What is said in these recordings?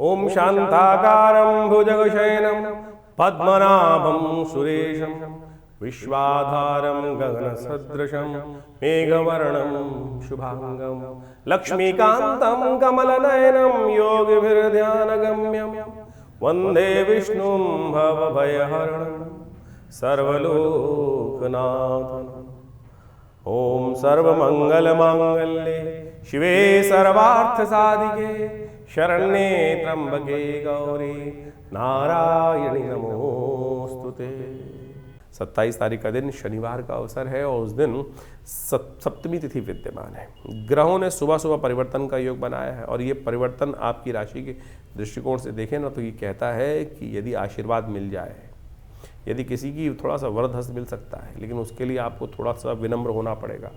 ओम शांताकारं भुजगशयनं पद्मनाभं सुरेशं विश्वाधारं गगनसदृशं मेघवर्णं शुभांगं लक्ष्मीकान्तं कमलनयनं योगिभिर्ध्यानगम्यं वन्दे विष्णुं भवभयहरणं सर्वलोकनाथम्। ओम सर्वमंगलमांगल्ये शिवे सर्वार्थसाधिके शरण्ये त्र्यंबके गौरी नारायणी नमोस्तुते। 27 तारीख का दिन शनिवार का अवसर है और उस दिन सप्तमी तिथि विद्यमान है। ग्रहों ने सुबह सुबह परिवर्तन का योग बनाया है और ये परिवर्तन आपकी राशि के दृष्टिकोण से देखें ना तो ये कहता है कि यदि आशीर्वाद मिल जाए, यदि किसी की थोड़ा सा वरद हस्त मिल सकता है, लेकिन उसके लिए आपको थोड़ा सा विनम्र होना पड़ेगा।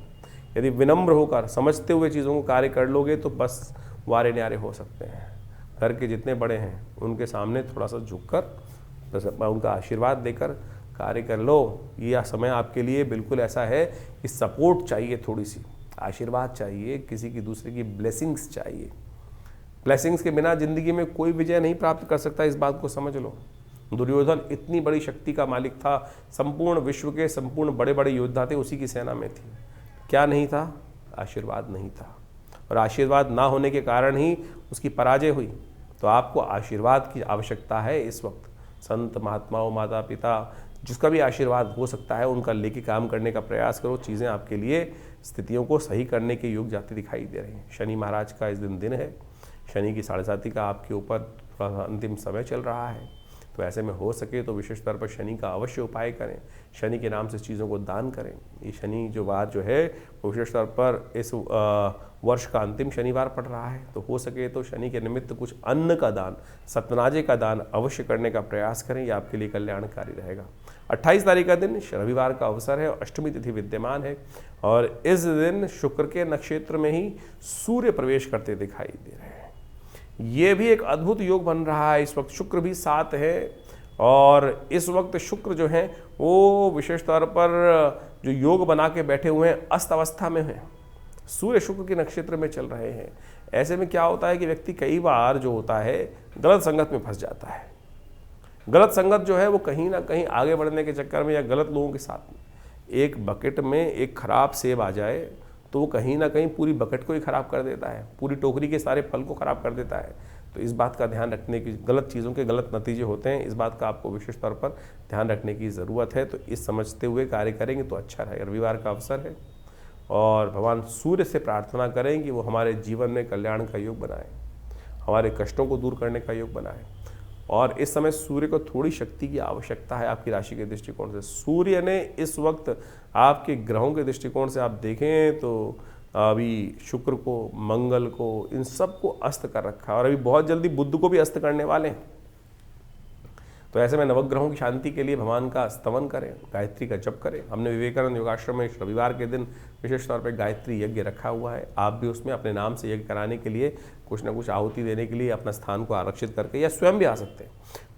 यदि विनम्र होकर समझते हुए चीज़ों को कार्य कर लोगे तो बस वारे न्यारे हो सकते हैं। घर के जितने बड़े हैं उनके सामने थोड़ा सा झुककर उनका आशीर्वाद देकर कार्य कर लो। यह समय आपके लिए बिल्कुल ऐसा है कि सपोर्ट चाहिए, थोड़ी सी आशीर्वाद चाहिए, किसी की दूसरे की ब्लेसिंग्स चाहिए। ब्लेसिंग्स के बिना ज़िंदगी में कोई विजय नहीं प्राप्त कर सकता, इस बात को समझ लो। दुर्योधन इतनी बड़ी शक्ति का मालिक था, संपूर्ण विश्व के संपूर्ण बड़े बड़े योद्धा थे, उसी की सेना में थी। क्या नहीं था? आशीर्वाद नहीं था, और आशीर्वाद ना होने के कारण ही उसकी पराजय हुई। तो आपको आशीर्वाद की आवश्यकता है इस वक्त। संत महात्माओं, माता पिता, जिसका भी आशीर्वाद हो सकता है उनका लेके काम करने का प्रयास करो। चीज़ें आपके लिए स्थितियों को सही करने के योग जाते दिखाई दे रहे हैं। शनि महाराज का इस दिन है। शनि की 7.5 का आपके ऊपर थोड़ा सा अंतिम समय चल रहा है, तो ऐसे में हो सके तो विशेष तौर पर शनि का अवश्य उपाय करें। शनि के नाम से चीज़ों को दान करें। ये शनि जो वार जो है वो विशेष तौर पर इस वर्ष का अंतिम शनिवार पड़ रहा है, तो हो सके तो शनि के निमित्त कुछ अन्न का दान, सतनाजे का दान अवश्य करने का प्रयास करें। ये आपके लिए कल्याणकारी रहेगा। 28 तारीख का दिन रविवार का अवसर है और अष्टमी तिथि विद्यमान है और इस दिन शुक्र के नक्षत्र में ही सूर्य प्रवेश करते दिखाई दे रहे हैं। ये भी एक अद्भुत योग बन रहा है। इस वक्त शुक्र भी साथ है और इस वक्त शुक्र जो है वो विशेष तौर पर जो योग बना के बैठे हुए हैं अस्त अवस्था में हैं। सूर्य शुक्र के नक्षत्र में चल रहे हैं। ऐसे में क्या होता है कि व्यक्ति कई बार जो होता है गलत संगत में फंस जाता है। गलत संगत जो है वो कहीं ना कहीं आगे बढ़ने के चक्कर में या गलत लोगों के साथ में, एक बकेट में एक खराब सेब आ जाए तो वो कहीं ना कहीं पूरी बकेट को ही खराब कर देता है, पूरी टोकरी के सारे फल को खराब कर देता है। तो इस बात का ध्यान रखने की, गलत चीज़ों के गलत नतीजे होते हैं, इस बात का आपको विशेष तौर पर ध्यान रखने की ज़रूरत है। तो इस समझते हुए कार्य करेंगे तो अच्छा रहेगा। रविवार का अवसर है और भगवान सूर्य से प्रार्थना करें कि वो हमारे जीवन में कल्याण का योग बनाए, हमारे कष्टों को दूर करने का योग बनाए। और इस समय सूर्य को थोड़ी शक्ति की आवश्यकता है आपकी राशि के दृष्टिकोण से। सूर्य ने इस वक्त आपके ग्रहों के दृष्टिकोण से आप देखें तो अभी शुक्र को, मंगल को, इन सब को अस्त कर रखा है और अभी बहुत जल्दी बुध को भी अस्त करने वाले हैं। तो ऐसे में नवग्रहों की शांति के लिए भगवान का स्तवन करें, गायत्री का जप करें। हमने विवेकानंद योगाश्रम में रविवार के दिन विशेष तौर पर गायत्री यज्ञ रखा हुआ है। आप भी उसमें अपने नाम से यज्ञ कराने के लिए कुछ ना कुछ आहुति देने के लिए अपना स्थान को आरक्षित करके या स्वयं भी आ सकते हैं।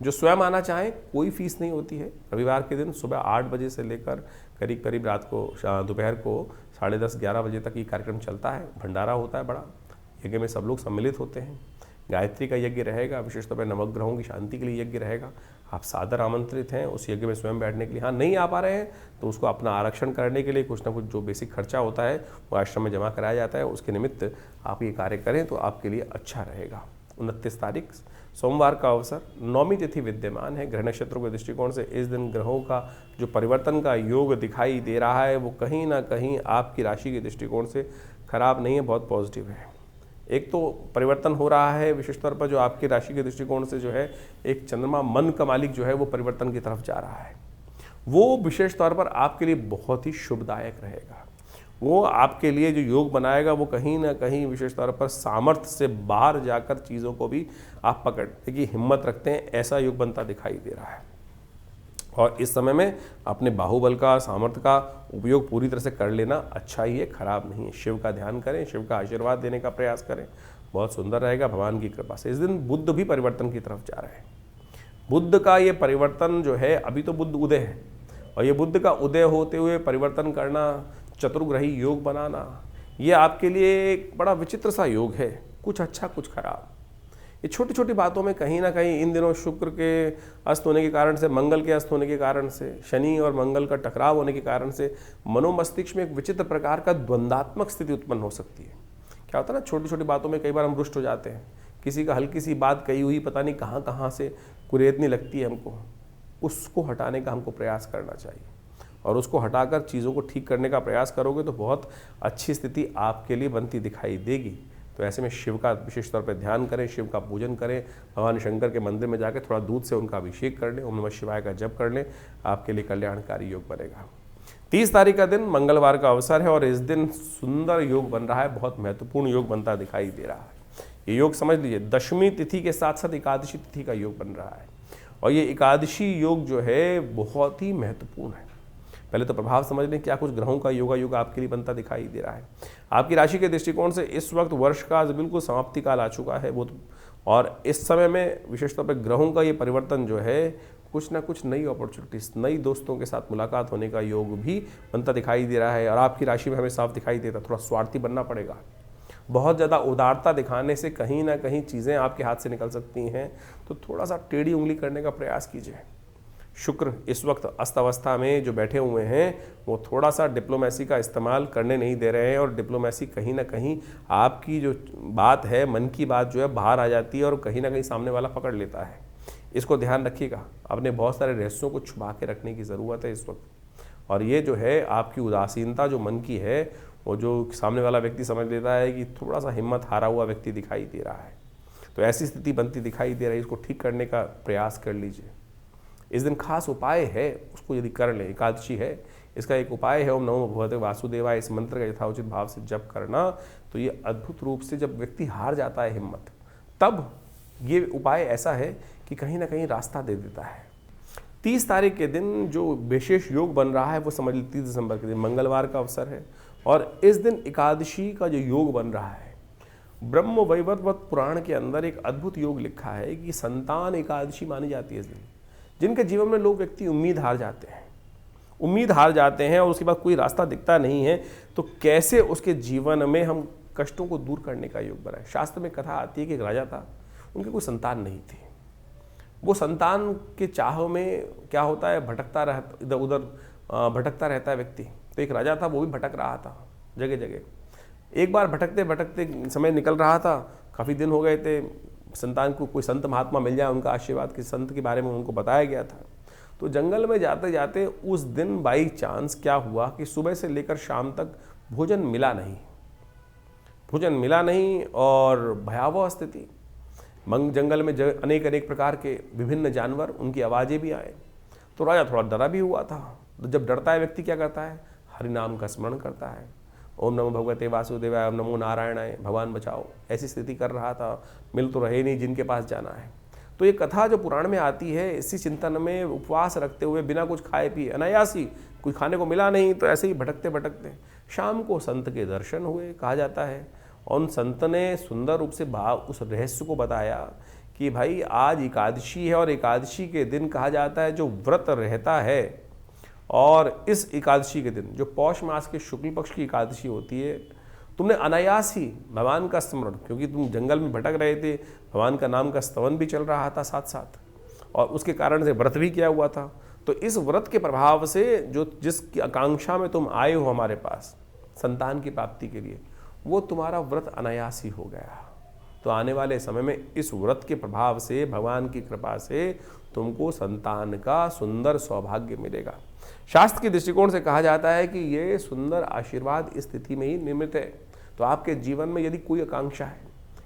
जो स्वयं आना चाहें कोई फीस नहीं होती है। रविवार के दिन सुबह 8 बजे से लेकर करीब करीब रात को दोपहर को 10:30-11 बजे तक ये कार्यक्रम चलता है। भंडारा होता है बड़ा, यज्ञ में सब लोग सम्मिलित होते हैं। गायत्री का यज्ञ रहेगा, विशेष तौर पर नवग्रहों की शांति के लिए यज्ञ रहेगा। आप सादर आमंत्रित हैं उस यज्ञ में स्वयं बैठने के लिए। हाँ, नहीं आ पा रहे हैं तो उसको अपना आरक्षण करने के लिए कुछ ना कुछ जो बेसिक खर्चा होता है वो आश्रम में जमा कराया जाता है। उसके निमित्त आप ये कार्य करें तो आपके लिए अच्छा रहेगा। 29 तारीख सोमवार का अवसर, नौमी तिथि विद्यमान है। ग्रह नक्षत्रों के दृष्टिकोण से इस दिन ग्रहों का जो परिवर्तन का योग दिखाई दे रहा है वो कहीं ना कहीं आपकी राशि के दृष्टिकोण से खराब नहीं है, बहुत पॉजिटिव है। एक तो परिवर्तन हो रहा है विशेष तौर पर जो आपकी राशि के दृष्टिकोण से जो है एक चंद्रमा मन का मालिक जो है वो परिवर्तन की तरफ जा रहा है। वो विशेष तौर पर आपके लिए बहुत ही शुभदायक रहेगा। वो आपके लिए जो योग बनाएगा वो कहीं ना कहीं विशेष तौर पर सामर्थ्य से बाहर जाकर चीज़ों को भी आप पकड़ने की हिम्मत रखते हैं, ऐसा योग बनता दिखाई दे रहा है। और इस समय में अपने बाहुबल का, सामर्थ्य का उपयोग पूरी तरह से कर लेना अच्छा ही है, खराब नहीं है। शिव का ध्यान करें, शिव का आशीर्वाद देने का प्रयास करें, बहुत सुंदर रहेगा भगवान की कृपा से। इस दिन बुध भी परिवर्तन की तरफ जा रहे हैं। बुध का ये परिवर्तन जो है, अभी तो बुध उदय है और ये बुध का उदय होते हुए परिवर्तन करना, चतुर्ग्रही योग बनाना, ये आपके लिए एक बड़ा विचित्र सा योग है, कुछ अच्छा कुछ खराब। ये छोटी छोटी बातों में कहीं ना कहीं इन दिनों शुक्र के अस्त होने के कारण से, मंगल के अस्त होने के कारण से, शनि और मंगल का टकराव होने के कारण से मनोमस्तिष्क में एक विचित्र प्रकार का द्वंद्वात्मक स्थिति उत्पन्न हो सकती है। क्या होता है ना, छोटी छोटी बातों में कई बार हम रुष्ट हो जाते हैं। किसी का हल्की सी बात कही हुई पता नहीं कहाँ कहाँ से कुरेदनी लगती है हमको, उसको हटाने का हमको प्रयास करना चाहिए और उसको हटाकर चीज़ों को ठीक करने का प्रयास करोगे तो बहुत अच्छी स्थिति आपके लिए बनती दिखाई देगी। तो ऐसे में शिव का विशेष तौर पर ध्यान करें, शिव का पूजन करें, भगवान शंकर के मंदिर में जाकर थोड़ा दूध से उनका अभिषेक कर लें, ओम नमः शिवाय का जप कर लें, आपके लिए कल्याणकारी योग बनेगा। 30 तारीख का दिन मंगलवार का अवसर है और इस दिन सुंदर योग बन रहा है, बहुत महत्वपूर्ण योग बनता दिखाई दे रहा है। ये योग समझ लीजिए, दशमी तिथि के साथ साथ एकादशी तिथि का योग बन रहा है और ये एकादशी योग जो है बहुत ही महत्वपूर्ण है। पहले तो प्रभाव समझ लें, क्या कुछ ग्रहों का योगा योग आपके लिए बनता दिखाई दे रहा है। आपकी राशि के दृष्टिकोण से इस वक्त वर्ष का बिल्कुल समाप्ति काल आ चुका है वो, और इस समय में विशेष तौर पर ग्रहों का ये परिवर्तन जो है, कुछ ना कुछ नई अपॉर्चुनिटीज, नई दोस्तों के साथ मुलाकात होने का योग भी बनता दिखाई दे रहा है। और आपकी राशि में हमें साफ दिखाई देता थोड़ा स्वार्थी बनना पड़ेगा। बहुत ज़्यादा उदारता दिखाने से कहीं ना कहीं चीज़ें आपके हाथ से निकल सकती हैं, तो थोड़ा सा टेढ़ी उंगली करने का प्रयास कीजिए। शुक्र इस वक्त अस्त अवस्था में जो बैठे हुए हैं वो थोड़ा सा डिप्लोमेसी का इस्तेमाल करने नहीं दे रहे हैं और डिप्लोमेसी कहीं ना कहीं आपकी जो बात है, मन की बात जो है बाहर आ जाती है और कहीं ना कहीं सामने वाला पकड़ लेता है। इसको ध्यान रखिएगा, अपने बहुत सारे रहस्यों को छुपा के रखने की ज़रूरत है इस वक्त। और ये जो है आपकी उदासीनता जो मन की है, वो जो सामने वाला व्यक्ति समझ लेता है कि थोड़ा सा हिम्मत हारा हुआ व्यक्ति दिखाई दे रहा है, तो ऐसी स्थिति बनती दिखाई दे रही है। इसको ठीक करने का प्रयास कर लीजिए। इस दिन खास उपाय है, उसको यदि कर लें, एकादशी है, इसका एक उपाय है ओम नमो भगवते वासुदेवाय, इस मंत्र का यथाउचित भाव से जप करना। तो ये अद्भुत रूप से जब व्यक्ति हार जाता है हिम्मत, तब ये उपाय ऐसा है कि कहीं ना कहीं रास्ता दे देता है। 30 तारीख के दिन जो विशेष योग बन रहा है वो समझ लीजिए 30 दिसंबर के दिन मंगलवार का अवसर है और इस दिन एकादशी का जो योग बन रहा है, ब्रह्म वैवर्त पुराण के अंदर एक अद्भुत योग लिखा है कि संतान एकादशी मानी जाती है इस दिन। जिनके जीवन में लोग व्यक्ति उम्मीद हार जाते हैं और उसके बाद कोई रास्ता दिखता नहीं है, तो कैसे उसके जीवन में हम कष्टों को दूर करने का योग बनाए। शास्त्र में कथा आती है कि एक राजा था, उनकी कोई संतान नहीं थी। वो संतान के चाह में क्या होता है, भटकता रहता, इधर उधर भटकता रहता है व्यक्ति। तो एक राजा था, वो भी भटक रहा था जगह जगह। एक बार भटकते भटकते समय निकल रहा था, काफ़ी दिन हो गए थे, संतान को कोई संत महात्मा मिल जाए, उनका आशीर्वाद किसी संत के बारे में उनको बताया गया था। तो जंगल में जाते जाते उस दिन बाई चांस क्या हुआ कि सुबह से लेकर शाम तक भोजन मिला नहीं और भयावह स्थिति। जंगल में अनेक अनेक प्रकार के विभिन्न जानवर, उनकी आवाज़ें भी आए। तो राजा थोड़ा डरा भी हुआ था। तो जब डरता है व्यक्ति क्या करता है, हरि नाम का स्मरण करता है, ओम नमो भगवते वासुदेवाय, ओम नमो नारायणाय, भगवान बचाओ। ऐसी स्थिति कर रहा था, मिल तो रहे नहीं जिनके पास जाना है। तो ये कथा जो पुराण में आती है, इसी चिंतन में उपवास रखते हुए बिना कुछ खाए पिए, अनायासी, कुछ खाने को मिला नहीं तो ऐसे ही भटकते भटकते शाम को संत के दर्शन हुए, कहा जाता है। और उन संत ने सुंदर रूप से उस रहस्य को बताया कि भाई आज एकादशी है और एकादशी के दिन कहा जाता है जो व्रत रहता है, और इस एकादशी के दिन जो पौष मास के शुक्ल पक्ष की एकादशी होती है, तुमने अनायास ही भगवान का स्मरण, क्योंकि तुम जंगल में भटक रहे थे, भगवान का नाम का स्तवन भी चल रहा था साथ साथ, और उसके कारण से व्रत भी किया हुआ था। तो इस व्रत के प्रभाव से जो जिसकी आकांक्षा में तुम आए हो हमारे पास संतान की प्राप्ति के लिए, वो तुम्हारा व्रत अनायास ही हो गया। तो आने वाले समय में इस व्रत के प्रभाव से, भगवान की कृपा से तुमको संतान का सुंदर सौभाग्य मिलेगा। शास्त्र के दृष्टिकोण से कहा जाता है कि ये सुंदर आशीर्वाद इस स्थिति में ही निर्मित है। तो आपके जीवन में यदि कोई आकांक्षा है,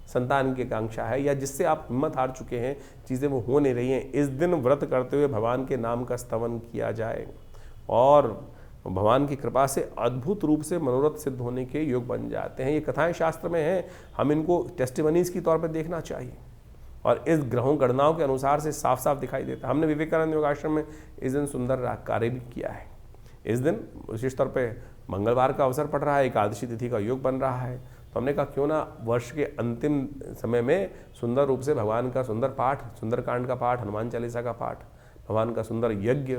संतान की आकांक्षा है, या जिससे आप हिम्मत हार चुके हैं, चीज़ें वो हो नहीं रही हैं, इस दिन व्रत करते हुए भगवान के नाम का स्तवन किया जाए और भगवान की कृपा से अद्भुत रूप से मनोरथ सिद्ध होने के योग बन जाते हैं। ये कथाएं शास्त्र में हैं, हम इनको टेस्टिमनीज की तौर पर देखना चाहिए और इस ग्रहों गणनाओं के अनुसार से साफ साफ दिखाई देता है। हमने विवेकानंद योगाश्रम में इस दिन सुंदर कार्य भी किया है। इस दिन विशेष तौर पे मंगलवार का अवसर पड़ रहा है, एकादशी तिथि का योग बन रहा है, तो हमने कहा क्यों ना वर्ष के अंतिम समय में सुंदर रूप से भगवान का सुंदर पाठ, सुंदरकांड का पाठ, हनुमान चालीसा का पाठ, भगवान का सुंदर यज्ञ,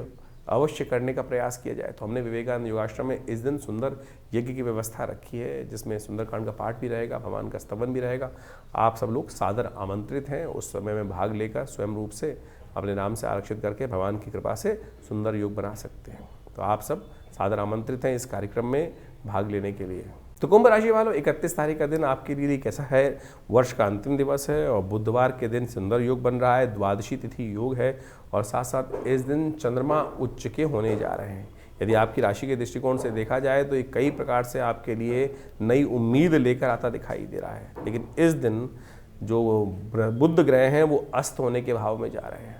अवश्य करने का प्रयास किया जाए। तो हमने विवेकानंद योगाश्रम में इस दिन सुंदर यज्ञ की व्यवस्था रखी है, जिसमें सुंदरकांड का पाठ भी रहेगा, भगवान का स्तवन भी रहेगा। आप सब लोग सादर आमंत्रित हैं उस समय में भाग लेकर स्वयं रूप से अपने नाम से आरक्षित करके भगवान की कृपा से सुंदर योग बना सकते हैं। तो आप सब सादर आमंत्रित हैं इस कार्यक्रम में भाग लेने के लिए। तो कुंभ राशि वालों, 31 तारीख का दिन आपके लिए कैसा है? वर्ष का अंतिम दिवस है और बुधवार के दिन सुंदर योग बन रहा है, द्वादशी तिथि योग है और साथ साथ इस दिन चंद्रमा उच्च के होने जा रहे हैं। यदि आपकी राशि के दृष्टिकोण से देखा जाए तो ये कई प्रकार से आपके लिए नई उम्मीद लेकर आता दिखाई दे रहा है। लेकिन इस दिन जो बुध ग्रह हैं वो अस्त होने के भाव में जा रहे हैं।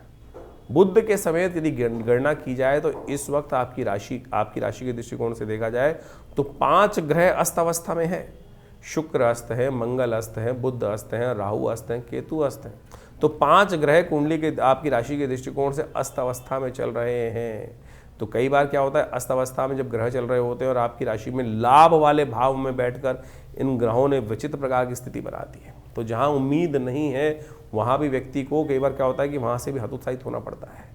बुध के समेत यदि गणना की जाए तो इस वक्त आपकी राशि के दृष्टिकोण से देखा जाए तो 5 ग्रह अस्त अवस्था में है। शुक्र अस्त है, मंगल अस्त है, बुध अस्त है, राहु अस्त है, केतु अस्त है। तो 5 ग्रह कुंडली के आपकी राशि के दृष्टिकोण से अस्त अवस्था में चल रहे हैं। तो कई बार क्या होता है, अस्त अवस्था में जब ग्रह चल रहे होते हैं और आपकी राशि में लाभ वाले भाव में बैठकर इन ग्रहों ने विचित्र प्रकार की स्थिति बनाती है। तो जहाँ उम्मीद नहीं है वहाँ भी व्यक्ति को कई बार क्या होता है कि वहाँ से भी हतोत्साहित होना पड़ता है।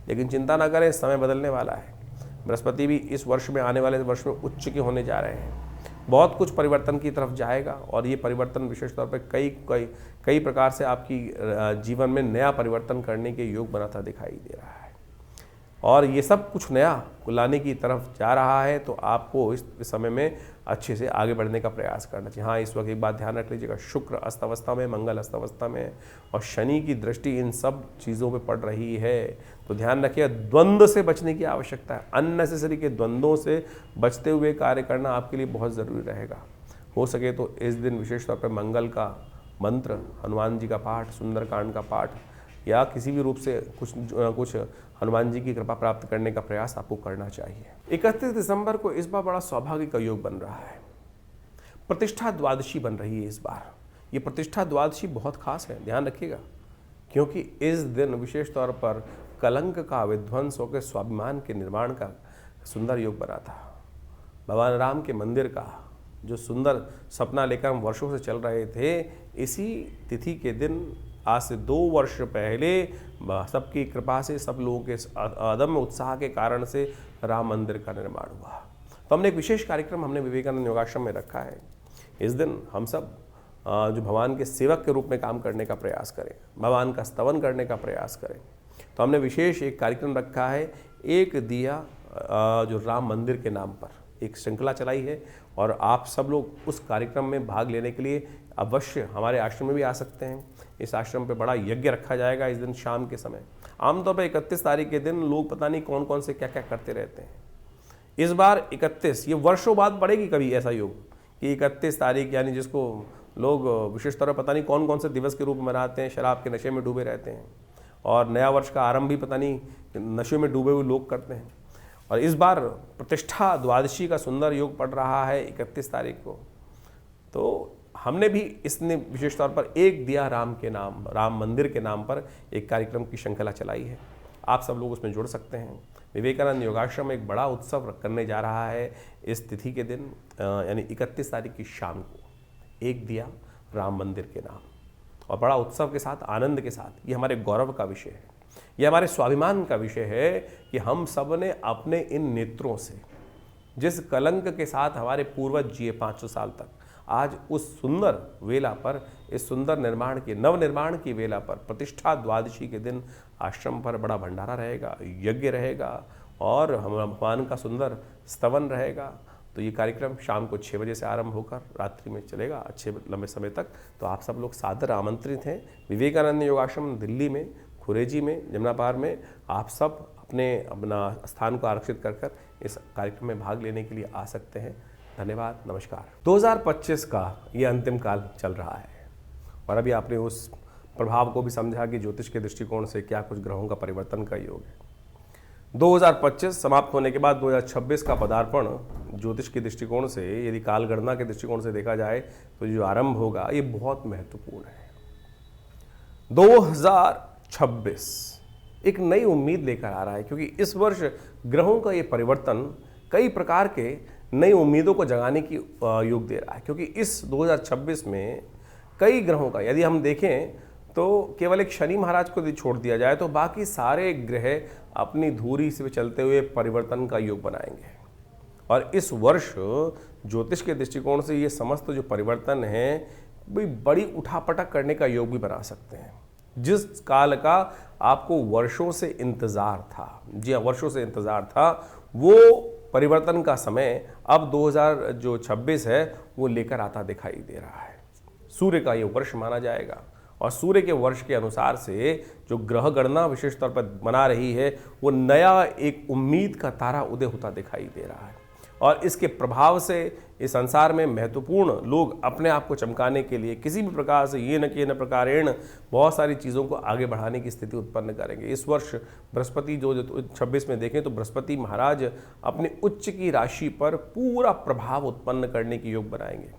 लेकिन चिंता ना करें, समय बदलने वाला है। बृहस्पति भी इस वर्ष में, आने वाले वर्ष में उच्च के होने जा रहे हैं। बहुत कुछ परिवर्तन की तरफ जाएगा और ये परिवर्तन विशेष तौर पर कई प्रकार से आपकी जीवन में नया परिवर्तन करने के योग बनाता दिखाई दे रहा है। और ये सब कुछ नया लाने की तरफ जा रहा है। तो आपको इस समय में अच्छे से आगे बढ़ने का प्रयास करना चाहिए। हाँ, इस वक्त एक बात ध्यान रख लीजिएगा, शुक्र अस्त अवस्था में, मंगल अस्त अवस्था में और शनि की दृष्टि इन सब चीज़ों पे पड़ रही है। तो ध्यान रखिए, द्वंद्व से बचने की आवश्यकता है। अननेसेसरी के द्वंद्वों से बचते हुए कार्य करना आपके लिए बहुत ज़रूरी रहेगा। हो सके तो इस दिन विशेष तौर पर मंगल का मंत्र, हनुमान जी का पाठ, सुंदरकांड का पाठ या किसी भी रूप से कुछ हनुमान जी की कृपा प्राप्त करने का प्रयास आपको करना चाहिए। 31 दिसंबर को इस बार बड़ा सौभाग्य का योग बन रहा है। प्रतिष्ठा द्वादशी बन रही है इस बार। ये प्रतिष्ठा द्वादशी बहुत खास है, ध्यान रखिएगा, क्योंकि इस दिन विशेष तौर पर कलंक का विध्वंस होकर स्वाभिमान के निर्माण का सुंदर योग बना था। भगवान राम के मंदिर का जो सुंदर सपना लेकर हम वर्षों से चल रहे थे, इसी तिथि के दिन आज से 2 वर्ष पहले सबकी कृपा से, सब लोगों के अदम्य उत्साह के कारण से राम मंदिर का निर्माण हुआ। तो हमने एक विशेष कार्यक्रम हमने विवेकानंद योगाश्रम में रखा है। इस दिन हम सब जो भगवान के सेवक के रूप में काम करने का प्रयास करें, भगवान का स्तवन करने का प्रयास करें। तो हमने विशेष एक कार्यक्रम रखा है, एक दिया जो राम मंदिर के नाम पर एक श्रृंखला चलाई है और आप सब लोग उस कार्यक्रम में भाग लेने के लिए अवश्य हमारे आश्रम में भी आ सकते हैं। इस आश्रम पे बड़ा यज्ञ रखा जाएगा इस दिन शाम के समय। आमतौर पर 31 तारीख के दिन लोग पता नहीं कौन कौन से क्या क्या करते रहते हैं। इस बार 31, ये वर्षों बाद पड़ेगी कभी ऐसा योग कि 31 तारीख, यानी जिसको लोग विशेष तौर पर पता नहीं कौन कौन से दिवस के रूप में मनाते हैं, शराब के नशे में डूबे रहते हैं और नया वर्ष का आरंभ भी पता नहीं नशे में डूबे हुए लोग करते हैं। और इस बार प्रतिष्ठा द्वादशी का सुंदर योग पड़ रहा है 31 तारीख को। तो हमने भी इसने विशेष तौर पर एक दिया राम मंदिर के नाम पर एक कार्यक्रम की श्रृंखला चलाई है। आप सब लोग उसमें जुड़ सकते हैं। विवेकानंद योगाश्रम एक बड़ा उत्सव करने जा रहा है इस तिथि के दिन, यानी 31 तारीख की शाम को, एक दिया राम मंदिर के नाम, और बड़ा उत्सव के साथ, आनंद के साथ। ये हमारे गौरव का विषय है, ये हमारे स्वाभिमान का विषय है कि हम सब ने अपने इन नेत्रों से जिस कलंक के साथ हमारे पूर्वज जिए 500 साल तक, आज उस सुंदर वेला पर, इस सुंदर नवनिर्माण की वेला पर, प्रतिष्ठा द्वादशी के दिन आश्रम पर बड़ा भंडारा रहेगा, यज्ञ रहेगा और भगवान का सुंदर स्तवन रहेगा। तो ये कार्यक्रम शाम को 6 बजे से आरंभ होकर रात्रि में चलेगा, अच्छे लंबे समय तक। तो आप सब लोग सादर आमंत्रित हैं। विवेकानंद योगाश्रम दिल्ली में, खुरेजी में, जमुना पार में आप सब अपना स्थान को आरक्षित कर इस कार्यक्रम में भाग लेने के लिए आ सकते हैं। धन्यवाद, नमस्कार। 2025 का ये अंतिम काल चल रहा है और अभी आपने उस प्रभाव को भी समझा कि ज्योतिष के दृष्टिकोण से क्या कुछ ग्रहों का परिवर्तन का योग है। 2025 समाप्त होने के बाद 2026 का पदार्पण ज्योतिष के दृष्टिकोण से, यदि कालगणना के दृष्टिकोण से देखा जाए तो जो आरंभ होगा ये बहुत महत्वपूर्ण है। 2026 एक नई उम्मीद लेकर आ रहा है, क्योंकि इस वर्ष ग्रहों का ये परिवर्तन कई प्रकार के नई उम्मीदों को जगाने की योग दे रहा है। क्योंकि इस 2026 में कई ग्रहों का, यदि हम देखें तो केवल एक शनि महाराज को यदि छोड़ दिया जाए तो बाकी सारे ग्रह अपनी धुरी से चलते हुए परिवर्तन का योग बनाएंगे। और इस वर्ष ज्योतिष के दृष्टिकोण से ये समस्त जो परिवर्तन है भी बड़ी उठापटक करने का योग भी बना सकते हैं। जिस काल का आपको वर्षों से इंतजार था, जी हाँ वर्षों से इंतजार था, वो परिवर्तन का समय अब 2026 है वो लेकर आता दिखाई दे रहा है। सूर्य का ये वर्ष माना जाएगा और सूर्य के वर्ष के अनुसार से जो ग्रह गणना विशेष तौर पर बना रही है वो नया एक उम्मीद का तारा उदय होता दिखाई दे रहा है। और इसके प्रभाव से इस संसार में महत्वपूर्ण लोग अपने आप को चमकाने के लिए किसी भी प्रकार से ये न कि न प्रकारेण बहुत सारी चीज़ों को आगे बढ़ाने की स्थिति उत्पन्न करेंगे। इस वर्ष बृहस्पति जो 26 में देखें तो बृहस्पति महाराज अपनी उच्च की राशि पर पूरा प्रभाव उत्पन्न करने की योग बनाएंगे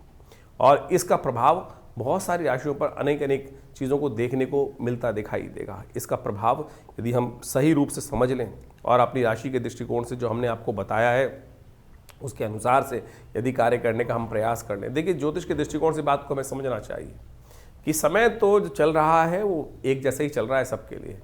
और इसका प्रभाव बहुत सारी राशियों पर अनेक अनेक चीज़ों को देखने को मिलता दिखाई देगा। इसका प्रभाव यदि हम सही रूप से समझ लें और अपनी राशि के दृष्टिकोण से जो हमने आपको बताया है उसके अनुसार से यदि कार्य करने का हम प्रयास कर लें। देखिए ज्योतिष के दृष्टिकोण से बात को हमें समझना चाहिए कि समय तो जो चल रहा है वो एक जैसे ही चल रहा है सबके लिए,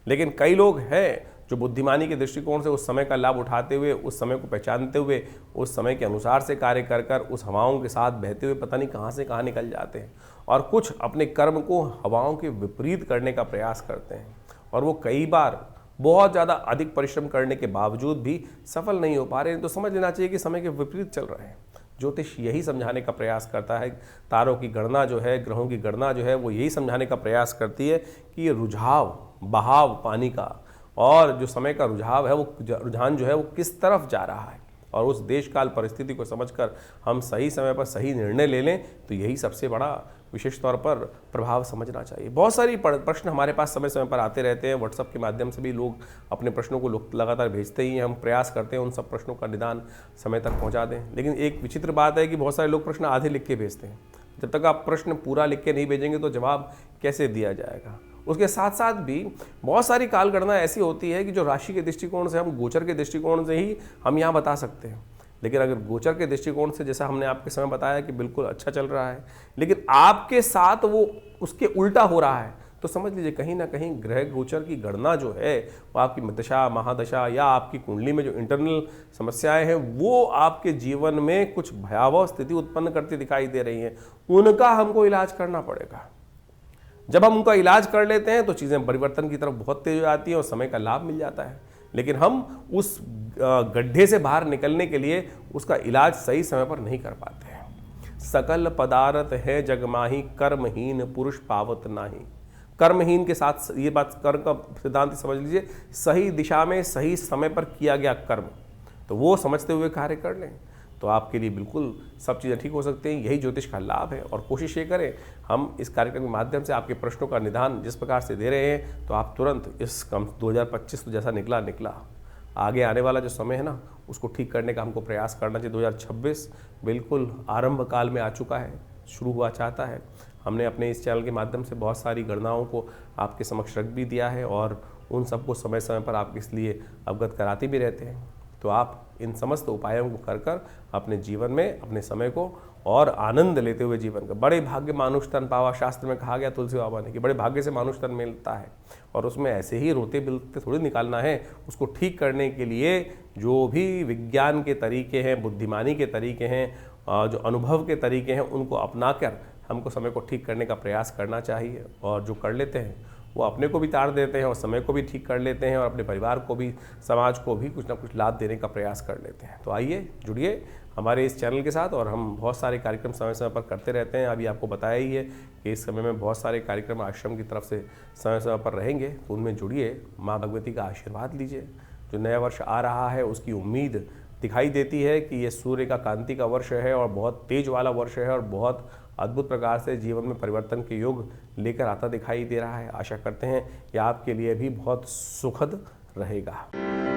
लेकिन कई लोग हैं जो बुद्धिमानी के दृष्टिकोण से उस समय का लाभ उठाते हुए, उस समय को पहचानते हुए, उस समय के अनुसार से कार्य कर कर उस हवाओं के साथ बहते हुए पता नहीं कहाँ से कहाँ निकल जाते हैं और कुछ अपने कर्म को हवाओं के विपरीत करने का प्रयास करते हैं और वो कई बार बहुत ज़्यादा अधिक परिश्रम करने के बावजूद भी सफल नहीं हो पा रहे हैं। तो समझ लेना चाहिए कि समय के विपरीत चल रहे हैं। ज्योतिष यही समझाने का प्रयास करता है, तारों की गणना जो है, ग्रहों की गणना जो है वो यही समझाने का प्रयास करती है कि ये रुझाव, बहाव पानी का और जो समय का रुझाव है वो रुझान जो है वो किस तरफ जा रहा है और उस देश काल परिस्थिति को समझकर हम सही समय पर सही निर्णय ले लें तो यही सबसे बड़ा विशेष तौर पर प्रभाव समझना चाहिए। बहुत सारी प्रश्न हमारे पास समय समय पर आते रहते हैं। व्हाट्सएप के माध्यम से भी लोग अपने प्रश्नों को लगातार भेजते ही हैं। हम प्रयास करते हैं उन सब प्रश्नों का निदान समय तक पहुंचा दें, लेकिन एक विचित्र बात है कि बहुत सारे लोग प्रश्न आधे लिख के भेजते हैं। जब तक आप प्रश्न पूरा लिख के नहीं भेजेंगे तो जवाब कैसे दिया जाएगा। उसके साथ साथ भी बहुत सारी काल गणना ऐसी होती है कि जो राशि के दृष्टिकोण से, हम गोचर के दृष्टिकोण से ही हम यहाँ बता सकते हैं, लेकिन अगर गोचर के दृष्टिकोण से जैसा हमने आपके समय बताया कि बिल्कुल अच्छा चल रहा है लेकिन आपके साथ वो उसके उल्टा हो रहा है तो समझ लीजिए कहीं ना कहीं ग्रह गोचर की गणना जो है वो आपकी दशा, महादशा या आपकी कुंडली में जो इंटरनल समस्याएं हैं वो आपके जीवन में कुछ भयावह स्थिति उत्पन्न करती दिखाई दे रही हैं। उनका हमको इलाज करना पड़ेगा। जब हम उनका इलाज कर लेते हैं तो चीज़ें परिवर्तन की तरफ बहुत तेज हो जाती हैं और समय का लाभ मिल जाता है, लेकिन हम उस गड्ढे से बाहर निकलने के लिए उसका इलाज सही समय पर नहीं कर पाते हैं। सकल पदार्थ है जगमाही, कर्महीन पुरुष पावत नाही। कर्महीन के साथ ये बात कर्म का सिद्धांत समझ लीजिए, सही दिशा में सही समय पर किया गया कर्म, तो वो समझते हुए कार्य कर लें तो आपके लिए बिल्कुल सब चीज़ें ठीक हो सकती हैं। यही ज्योतिष का लाभ है और कोशिश ये करें हम इस कार्यक्रम के माध्यम से आपके प्रश्नों का निदान जिस प्रकार से दे रहे हैं तो आप तुरंत इस 2025 तो जैसा निकला आगे आने वाला जो समय है ना उसको ठीक करने का हमको प्रयास करना चाहिए। 2026 बिल्कुल आरंभ काल में आ चुका है, शुरू हुआ चाहता है। हमने अपने इस चैनल के माध्यम से बहुत सारी गणनाओं को आपके समक्ष रख भी दिया है और उन सबको समय समय पर आप इसलिए अवगत कराते भी रहते हैं। तो आप इन समस्त उपायों को कर कर अपने जीवन में अपने समय को और आनंद लेते हुए जीवन का, बड़े भाग्य मानुष तन पावा शास्त्र में कहा गया तुलसी बाबा ने कि बड़े भाग्य से मानुष तन मिलता है और उसमें ऐसे ही रोते बिलते थोड़ी निकालना है। उसको ठीक करने के लिए जो भी विज्ञान के तरीके हैं, बुद्धिमानी के तरीके हैं, जो अनुभव के तरीके हैं उनको अपना कर हमको समय को ठीक करने का प्रयास करना चाहिए। और जो कर लेते हैं वो अपने को भी तार देते हैं और समय को भी ठीक कर लेते हैं और अपने परिवार को भी, समाज को भी कुछ ना कुछ लाभ देने का प्रयास कर लेते हैं। तो आइए जुड़िए हमारे इस चैनल के साथ और हम बहुत सारे कार्यक्रम समय समय पर करते रहते हैं। अभी आपको बताया ही है कि इस समय में बहुत सारे कार्यक्रम आश्रम की तरफ से समय समय पर रहेंगे, तो उनमें जुड़िए, माँ भगवती का आशीर्वाद लीजिए। जो नया वर्ष आ रहा है उसकी उम्मीद दिखाई देती है कि ये सूर्य का कांति का वर्ष है और बहुत तेज वाला वर्ष है और बहुत अद्भुत प्रकार से जीवन में परिवर्तन के योग लेकर आता दिखाई दे रहा है। आशा करते हैं कि आपके लिए भी बहुत सुखद रहेगा।